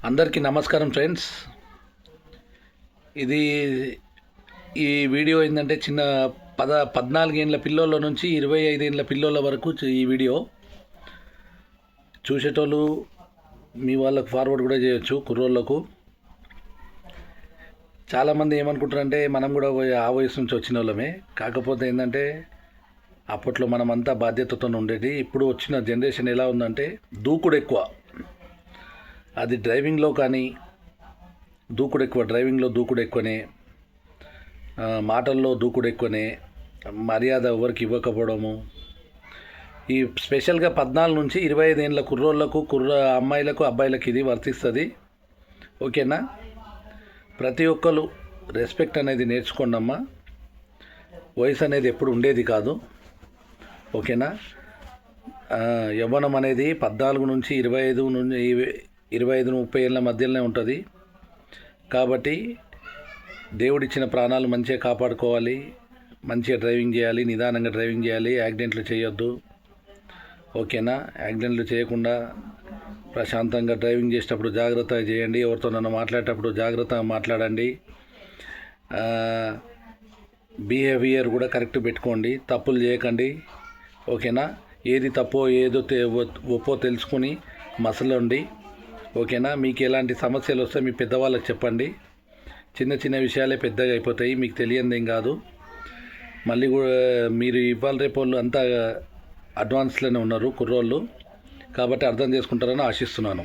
అందరికీ నమస్కారం ఫ్రెండ్స్. ఇది ఈ వీడియో ఏంటంటే చిన్న 14 ఏళ్ళ పిల్లోళ్ళ నుంచి 25 ఏళ్ళ పిల్లోళ్ళ వరకు ఈ వీడియో చూసేటోళ్ళు మీ వాళ్ళకు ఫార్వర్డ్ కూడా చేయొచ్చు. కుర్రోళ్ళకు చాలామంది ఏమనుకుంటారంటే మనం కూడా ఆ వయసు నుంచి వచ్చిన వాళ్ళమే. కాకపోతే ఏంటంటే అప్పట్లో మనమంతా బాధ్యతతో ఉండేది. ఇప్పుడు వచ్చిన జనరేషన్ ఎలా ఉందంటే దూకుడు ఎక్కువ. అది డ్రైవింగ్లో కానీ డ్రైవింగ్లో దూకుడు ఎక్కువనే, మాటల్లో దూకుడు ఎక్కువనే, మర్యాద ఎవరికి ఇవ్వకపోవడము. ఈ స్పెషల్గా 14 నుంచి 25 ఏళ్ళ కుర్రోళ్ళకు అమ్మాయిలకు అబ్బాయిలకు ఇది వర్తిస్తుంది. ఓకేనా? ప్రతి ఒక్కరు రెస్పెక్ట్ అనేది నేర్చుకోండి అమ్మా. వయసు అనేది ఎప్పుడు ఉండేది కాదు. ఓకేనా? యవ్వనం అనేది 14 నుంచి 25-30 ఏళ్ళ మధ్యలోనే ఉంటుంది. కాబట్టి దేవుడిచ్చిన ప్రాణాలు మంచిగా కాపాడుకోవాలి, మంచిగా డ్రైవింగ్ చేయాలి, నిదానంగా డ్రైవింగ్ చేయాలి, యాక్సిడెంట్లు చేయొద్దు. ఓకేనా? యాక్సిడెంట్లు చేయకుండా ప్రశాంతంగా డ్రైవింగ్ చేసేటప్పుడు జాగ్రత్తగా చేయండి. ఎవరితో నన్ను మాట్లాడేటప్పుడు జాగ్రత్తగా మాట్లాడండి. బిహేవియర్ కూడా కరెక్ట్ పెట్టుకోండి, తప్పులు చేయకండి. ఓకేనా? ఏది తప్పో ఏదో ఒప్పో తెలుసుకుని మసలండి. ఓకేనా? మీకు ఎలాంటి సమస్యలు వస్తే మీ పెద్దవాళ్ళకి చెప్పండి. చిన్న చిన్న విషయాలే పెద్దగా అయిపోతాయి, మీకు తెలియదేం కాదు. మళ్ళీ కూడా మీరు ఇవాళ రేపు వాళ్ళు అంతా అడ్వాన్స్లోనే ఉన్నారు కుర్రోళ్ళు, కాబట్టి అర్థం చేసుకుంటారని ఆశిస్తున్నాను.